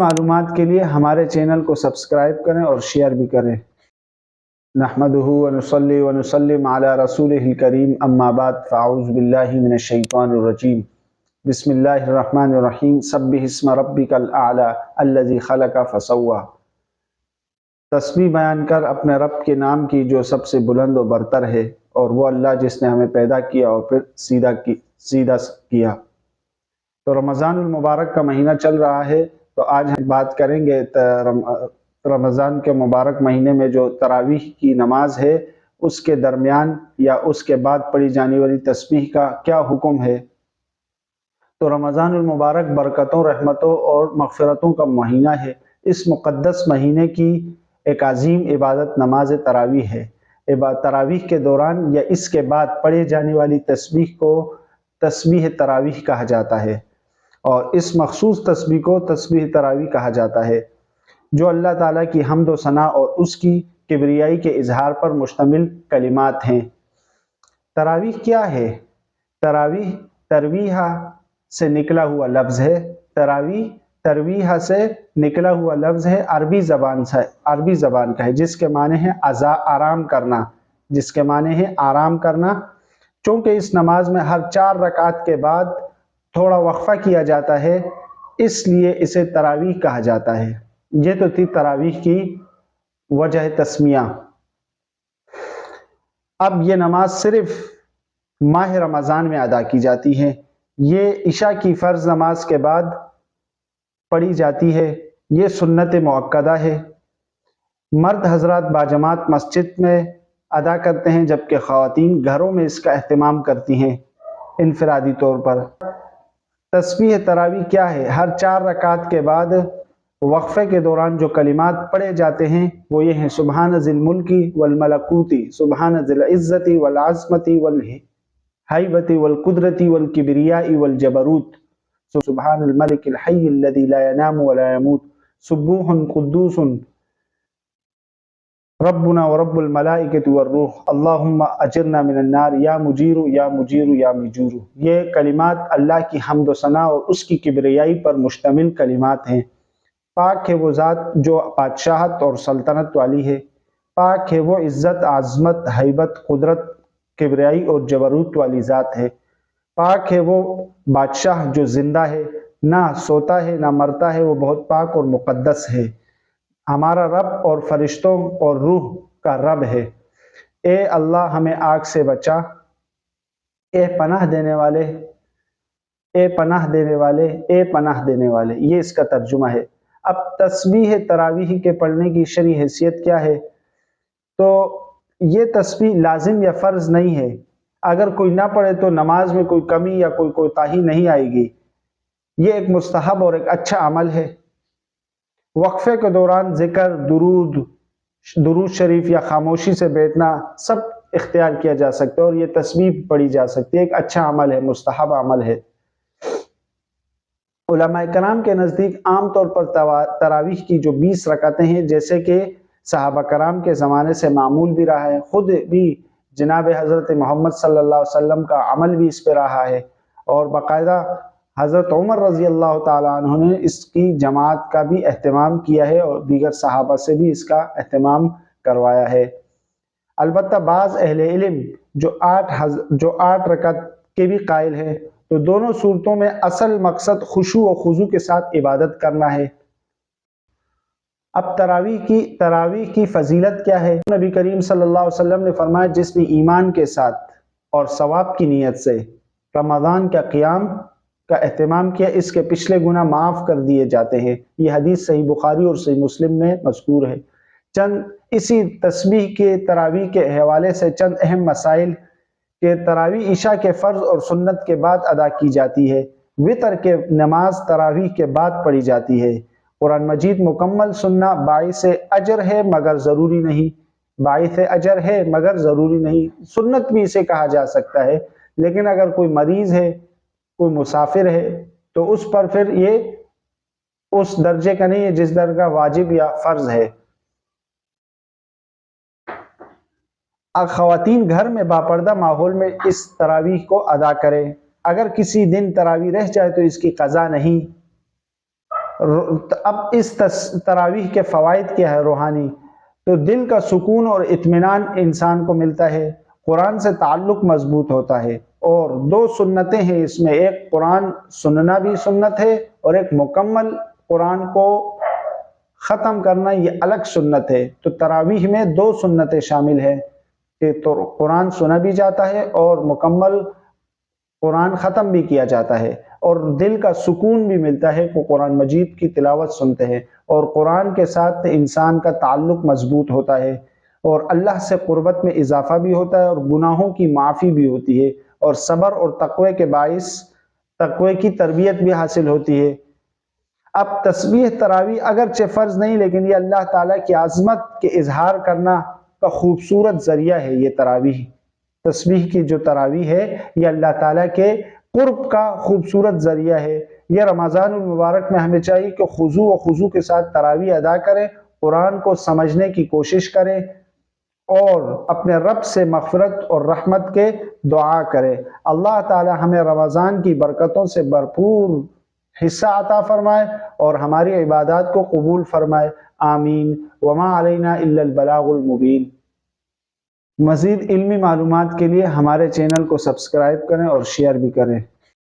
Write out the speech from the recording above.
मालूमात के लिए हमारे चैनल को सब्सक्राइब करें और शेयर भी करें। नहमदुहु व नुसल्ली व नुसल्लिम अला रसूलिहिल करीम, अम्मा बाद, फ़अऊज़ु बिल्लाहि मिनश शैतानिर रजीम। बिस्मिल्लाहिर रहमानिर रहीम। सब्बिहिस्म रब्बिकल आला अल्लज़ी खलक़ फ़सव्वा। तस्बीह बयान कर अपने रब के नाम की जो सबसे बुलंद व बरतर है, और वो अल्लाह जिसने हमें पैदा किया और फिर सीधा किया। तो रमज़ानुल मुबारक का महीना चल रहा है, तो आज हम बात करेंगे रमज़ान के मुबारक महीने में जो तरावीह की नमाज है उसके दरमियान या उसके बाद पढ़ी जाने वाली तस्बीह का क्या हुक्म है। तो रमज़ानुल मुबारक बरकतों, रहमतों और मग़फ़िरतों का महीना है। इस मुक़द्दस महीने की एक अजीम इबादत नमाज तरावीह है। तरावीह के दौरान या इसके बाद पढ़े जाने वाली तस्बीह को तस्बीह तरावीह कहा जाता है, और इस मखसूस तस्बीह को तस्बीह तरावीह कहा जाता है, जो अल्लाह ताला की हम्द व सना और उसकी किबरियाई के इजहार पर मुश्तमिल कलिमात हैं। तरावीह क्या है? तरावीह तरवीहा से निकला हुआ लफ्ज़ है। तरावीह तरवीहा से निकला हुआ लफ्ज़ है, अरबी ज़बान का है, जिसके माने हैं आराम करना, जिसके माने हैं आराम करना। चूँकि इस नमाज में हर 4 रकात के बाद थोड़ा वक्फ़ा किया जाता है, इसलिए इसे तरावीह कहा जाता है। ये तो थी तरावीह की वजह तस्मिया। अब ये नमाज सिर्फ माह रमज़ान में अदा की जाती है। ये इशा की फ़र्ज़ नमाज के बाद पढ़ी जाती है। ये सुन्नत मुअक्कदा है। मर्द हज़रात बाजमात मस्जिद में अदा करते हैं, जबकि ख़वातीन घरों में इसका एहतमाम करती हैं इनफरादी तौर पर। तस्बीह तरावीह क्या है? हर 4 रकात के बाद वक्फ़े के दौरान जो कलिमात पढ़े जाते हैं वो ये हैं: सुबहान ज़िल मुल्की वल मलकूती, सुबहान ज़िल इज़्ज़ती वल अज़मती वल हैबती वल कुदरती वल किबरियाई वल जबरूत, सुबहानल मलिकिल हय्यिल लज़ी ला यनामु व ला यमूत, सुब्बूहुन कुद्दूसुन रब्बुना व रब्बुल मलाइकति वर रूह, अल्लाहुम्मा अजिरना मिनन नार, या मुजीरु या मुजीरु या मुजीरु। ये कलिमात अल्लाह की हम्द व सना और उसकी किबरियाई पर मुश्तमिल कलिमात हैं। पाक है वो ज़ात जो बादशाहत और सल्तनत वाली है। पाक है वो इज़्ज़त, आज़मत, हैबत, कुदरत, किबरियाई और जबरूत वाली ज़ात है। पाक है वो बादशाह जो ज़िंदा है, ना सोता है ना मरता है, वो बहुत पाक और मुक़द्दस है। हमारा रब और फरिश्तों और रूह का रब है। ए अल्लाह हमें आग से बचा, ए पनाह देने वाले, ए पनाह देने वाले, ए पनाह देने वाले। ये इसका तर्जुमा है। अब तस्बीह तरावीह के पढ़ने की शरई हैसियत क्या है? तो ये तस्बीह लाजिम या फ़र्ज़ नहीं है। अगर कोई ना पढ़े तो नमाज में कोई कमी या कोई कोताही नहीं आएगी। ये एक मुस्तहब और एक अच्छा अमल है। वक्फ़े के दौरान ज़िक्र, दुरूद शरीफ या खामोशी से बैठना सब इख्तियार किया जा सकता है, और ये तस्बीह पढ़ी जा सकती है। एक अच्छा अमल है, मुस्तहब अमल है। उलमाए कराम के नज़दीक आम तौर पर तरावीह की जो 20 रकातें हैं, जैसे कि सहाबा कराम के ज़माने से मामूल भी रहा है, ख़ुद भी जनाब हज़रत मोहम्मद सल्लल्लाहु अलैहि वसल्लम का अमल भी इस पे रहा है, और बाकायदा हज़रत उमर रज़ी अल्लाह ताला अन्हु ने इसकी जमात का भी एहतमाम किया है, और दीगर सहाबा से भी इसका एहतमाम करवाया है। अलबत्ता बाज़ अहले इल्म जो 8 रकात के भी कायल है, तो दोनों सूरतों में असल मकसद खुशू और खुजू के साथ इबादत करना है। अब तरावीह की फजीलत क्या है? नबी करीम सल्लल्लाहु अलैहि वसल्लम ने फरमाया, जिसने ईमान के साथ और सवाब की नीयत से रमज़ान का क़ियाम का एहतमाम किया, इसके पिछले गुनाह माफ़ कर दिए जाते हैं। ये हदीस सही बुखारी और सही मुस्लिम में मज़कूर है। चंद इसी तस्बीह के तरावीह के हवाले से चंद अहम मसाइल के तरावीह इशा के फ़र्ज़ और सुन्नत के बाद अदा की जाती है। वितर के नमाज तरावीह के बाद पढ़ी जाती है। कुरान मजीद मुकम्मल सुनना बाइसे अजर है मगर ज़रूरी नहीं। बाइसे अजर है मगर ज़रूरी नहीं। सुन्नत भी इसे कहा जा सकता है, लेकिन अगर कोई मरीज़ है, कोई मुसाफिर है, तो उस पर फिर ये उस दर्जे का नहीं है जिस दर्जे का वाजिब या फ़र्ज़ है। ख़वातीन घर में बापर्दा माहौल में इस तरावीह को अदा करें। अगर किसी दिन तरावीह रह जाए तो इसकी क़ज़ा नहीं। اب اس تراویح کے فوائد کیا ہے روحانی؟ تو دل کا سکون اور اطمینان انسان کو ملتا ہے، قرآن سے تعلق مضبوط ہوتا ہے، اور دو سنتیں ہیں اس میں، ایک قرآن سننا بھی سنت ہے اور ایک مکمل قرآن کو ختم کرنا یہ الگ سنت ہے۔ تو تراویح میں دو سنتیں شامل ہیں کہ تو قرآن سنا بھی جاتا ہے اور مکمل قرآن ختم بھی کیا جاتا ہے، اور دل کا سکون بھی ملتا ہے کہ قرآن مجید کی تلاوت سنتے ہیں، اور قرآن کے ساتھ انسان کا تعلق مضبوط ہوتا ہے، اور اللہ سے قربت میں اضافہ بھی ہوتا ہے، اور گناہوں کی معافی بھی ہوتی ہے، اور صبر اور تقوی کے باعث تقوی کی تربیت بھی حاصل ہوتی ہے۔ اب تسبیح تراویح اگرچہ فرض نہیں، لیکن یہ اللہ تعالیٰ کی عظمت کے اظہار کرنا کا خوبصورت ذریعہ ہے۔ یہ تراویح، تسبیح کی جو تراویح ہے، یہ اللہ تعالیٰ کے قرب کا خوبصورت ذریعہ ہے۔ یہ رمضان المبارک میں ہمیں چاہیے کہ خضوع و خضوع کے ساتھ تراویح ادا کریں، قرآن کو سمجھنے کی کوشش کریں، اور اپنے رب سے مغفرت اور رحمت کے دعا کریں۔ اللہ تعالی ہمیں رمضان کی برکتوں سے بھرپور حصہ عطا فرمائے اور ہماری عبادات کو قبول فرمائے، آمین۔ وما علینا الا البلاغ المبین۔ مزید علمی معلومات کے لیے ہمارے چینل کو سبسکرائب کریں اور شیئر بھی کریں۔